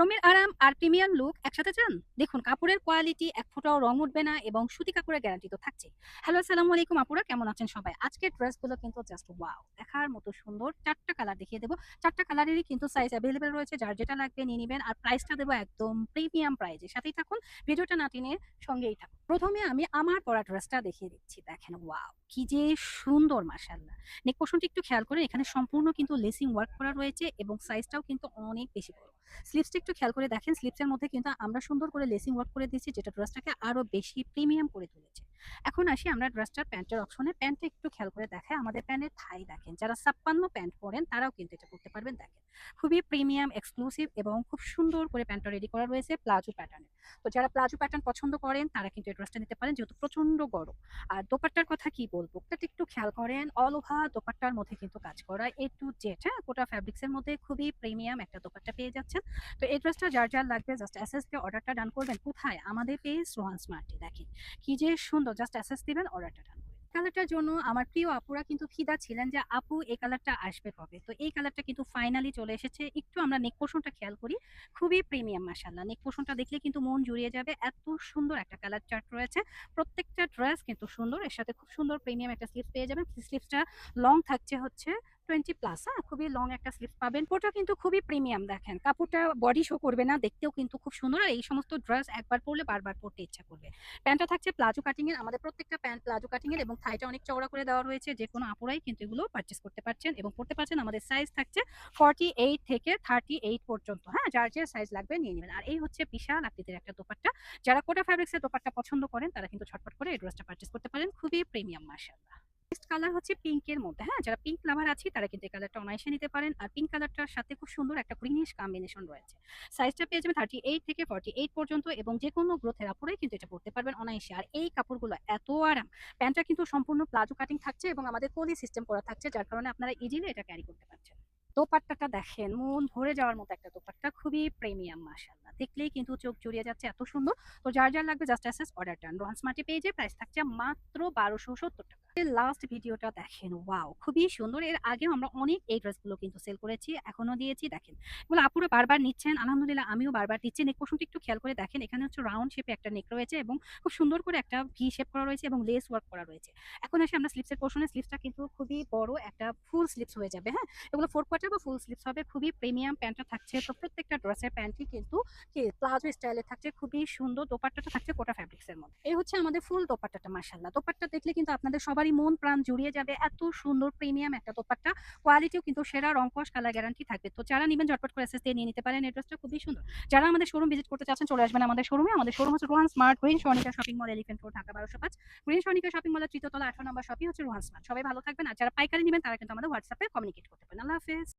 গরমের আরাম আর premium look একসাথে চান? দেখুন কাপড়ের কোয়ালিটি এক ফোঁটাও রং উঠবে না এবং সুতি কাপড়ের গ্যারান্টি তো থাকছে। হ্যালো, আসসালামু আলাইকুম আপুরা, কেমন আছেন সবাই? আজকের ড্রেসগুলো কিন্তু জাস্ট ওয়াও! দেখার মতো সুন্দর। ৪ টা কালার দেখিয়ে দেব। ৪ টা কালারেরই কিন্তু সাইজ এভেইলেবল রয়েছে। যার যেটা লাগবে নিয়ে নিবেন। আর প্রাইসটা দেব একদম প্রিমিয়াম প্রাইজে। সাথেই থাকুন, ভিডিওটা না টেনে সঙ্গেই থাকুন। ১ম এ আমি আমার পরা ড্রেসটা দেখিয়ে দিচ্ছি। দেখেন ওয়াও! কি যে সুন্দর মাশাআল্লাহ। নেক পোরশনটা একটু খেয়াল করেন, এখানে সম্পূর্ণ কিন্তু লেসিং ওয়ার্ক করা রয়েছে এবং সাইজটাও কিন্তু অনেক বেশি বড়। স্লিভসটা একটু খেয়াল করে দেখেন, স্লিভসের মধ্যে কিন্তু আমরা সুন্দর করে লেসিং ওয়ার্ক করে দিয়েছি, যেটা ড্রেসটাকে আরো বেশি প্রিমিয়াম করে তুলেছে। এখন আসি আমরা ড্রেসটার প্যান্টের অপশনে। প্যান্টটা একটু খেয়াল করে দেখায়, আমাদের প্যান্টের থাই দেখেন। যারা ৫৬ প্যান্ট পরেন তারাও কিন্তু এটা করতে পারবেন। দেখেন খুবই প্রিমিয়াম, এক্সক্লুসিভ এবং খুব সুন্দর করে প্যান্টটা রেডি করা রয়েছে প্লাজো প্যাটার্নে। তো যারা প্লাজো প্যাটার্ন পছন্দ করেন তারা কিন্তু এই ড্রেসটা নিতে পারেন, যেহেতু প্রচন্ড গরম। আর দোপাট্টার কথা কি বলবো, ওটা একটু খেয়াল করেন, অল ওভার দোপাট্টার মধ্যে কিন্তু কাজ করা এ টু জেড। হ্যাঁ, কোটা ফ্যাব্রিক্স এর মধ্যে খুবই প্রিমিয়াম একটা দোপাট্টা পেয়ে যাচ্ছেন। তো এই ড্রেসটা যার লাগবে জাস্ট এসএস দিয়ে অর্ডারটা ডান করবেন। কোথায়? আমাদের পেজ রোহান স্মার্টে। দেখেন কি যে সুন্দর, জাস্ট এসএস দিবেন, অর্ডারটা ডান করবেন। কালারটার জন্য আমার প্রিয় আপুরা কিন্তু ফিদা ছিলেন যে আপু এই কালারটা আসবে কবে। তো এই কালারটা কিন্তু ফাইনালি চলে এসেছে। একটু আমরা নেক পোর্শনটা খেয়াল করি, খুবই প্রিমিয়াম মাশাআল্লাহ। নেক পোর্শনটা দেখলে কিন্তু মন জুড়িয়ে যাবে, এত সুন্দর একটা কালার চার্ট রয়েছে। প্রত্যেকটা ড্রেস কিন্তু সুন্দর, এর সাথে খুব সুন্দর প্রিমিয়াম একটা স্লিভ পেয়ে যাবেন। স্লিভসটা লং থাকছে হচ্ছে 20 প্লাস। হ্যাঁ, খুবই লং একটা স্লিভ পাবেন। কাপড়টা কিন্তু খুবই প্রিমিয়াম। দেখেন কাপড়টা বডি শো করবে না, দেখতেও কিন্তু খুব সুন্দর। আর এই সমস্ত ড্রেস একবার পরলে বারবার পরতে ইচ্ছা করবে। প্যান্টটা থাকছে প্লাজো কাটিং এর, আমাদের প্রত্যেকটা প্যান্ট প্লাজো কাটিং এর এবং থাইটা অনেক চওড়া করে দেওয়া রয়েছে। যে কোনো আপুরাই কিন্তু এগুলো পারচেজ করতে পারছেন এবং পরতে পারছেন। আমাদের সাইজ থাকছে 48 থেকে 38 পর্যন্ত। হ্যাঁ, যার যে সাইজ লাগবে নিয়ে নেবেন। আর এই হচ্ছে বিশাল আকৃতির একটা দোপাট্টা। যারা কোটা ফ্যাব্রিক্স এর দোপাট্টা পছন্দ করেন তারা কিন্তু ঝটপট করে এই ড্রেসটা পারচেজ করতে পারেন। খুবই প্রিমিয়াম মাশাআল্লাহ। নেক্সট কালার হচ্ছে পিঙ্ক এর মধ্যে। হ্যাঁ, যারা পিঙ্ক লাভার আছি তারা কিন্তু এই কালারটা অনায়াসে নিতে পারেন। আর পিঙ্ক কালারটার সাথে খুব সুন্দর একটা গ্রিনিশ কম্বিনেশন রয়েছে। সাইজটা পেয়ে যাবেন 38 থেকে 48 পর্যন্ত এবং যেকোনো গ্রোথের আপুরাই কিন্তু এটা পড়তে পারবেন অনায়াসে। আর এই কাপড়গুলো এত আরাম। প্যান্টটা কিন্তু সম্পূর্ণ প্লাজো কাটিং থাকছে এবং আমাদের কলি সিস্টেম করা থাকছে, যার কারণে আপনারা ইজিলি এটা ক্যারি করতে পারছেন। দোপাট্টাটা দেখেন, মন ভরে যাওয়ার মতো একটা দোপাট্টা, খুবই প্রিমিয়াম মাশাআল্লাহ। দেখলেই কিন্তু চোখ জুড়িয়ে যাচ্ছে, এত সুন্দর। তো যার লাগবে জাস্ট এসএস অর্ডার ডান। রোহান স্মার্ট পেজে প্রাইস থাকছে মাত্র ১২৭০ টাকা। লাস্ট ভিডিওটা দেখেন, ওয়াও! খুবই সুন্দর। এর আগেও আমরা অনেক এই ড্রেসগুলো কিন্তু সেল করেছি, এখনো দিয়েছি। দেখেন এগুলো আপুরা বারবার নিচ্ছেন, আলহামদুলিল্লাহ আমিও বারবার দিচ্ছি। নেক পোর্শনটা একটু খেয়াল করে দেখেন, এখানে হচ্ছে রাউন্ড শেপে একটা নেক রয়েছে এবং খুব সুন্দর করে একটা ভি শেপ করা রয়েছে এবং লেস ওয়ার্ক করা রয়েছে। এখন আসি আমরা স্লিভসের পোর্শনে। স্লিভসটা কিন্তু খুবই বড় একটা ফুল স্লিভস হয়ে যাবে। হ্যাঁ, এগুলো 4 কোয়ার্টার বা ফুল স্লিভস হবে। খুবই প্রিমিয়াম প্যান্টটা থাকছে। তো প্রত্যেকটা ড্রেসের প্যান্টই কিন্তু প্লাজো স্টাইলে থাকছে, খুবই সুন্দর। দোপাট্টাটা থাকছে কোটা ফ্যাব্রিক্স এর মধ্যে। এই হচ্ছে আমাদের ফুল দোপাট্টাটা মাশাআল্লাহ। দোপাট্টা দেখলে কিন্তু আপনাদের সবারই মন প্রাণ জুড়িয়ে যাবে। এত সুন্দর প্রিমিয়াম একটা দোপাট্টা। কোয়ালিটিও কিন্তু সেরা, রং কস কালার গ্যারান্টি থাকবে। তো যারা নিবেন ঝটপট করে এসএস দিয়ে নিয়ে নিতে পারেন। এই ড্রেসটা খুবই সুন্দর। যারা আমাদের শোরুম ভিজিট করতে চাচ্ছেন চলে আসবেন আমাদের শোরুমে। আমাদের শোরুম হচ্ছে Rohan smart, green Sonica shopping mall, elephant road, Dhaka ১২০৫। Green Sonica shopping মলের ৩য় তলা ১৮ নম্বর শপই হচ্ছে রোহান স্মার্ট। সবাই ভালো থাকবেন। আর যারা পাইকারি নিবেন তারা কিন্তু আমাদের হোয়াটসঅ্যাপে কমিউনিকেট করতে পারেন। আল্লাহ হাফেজ।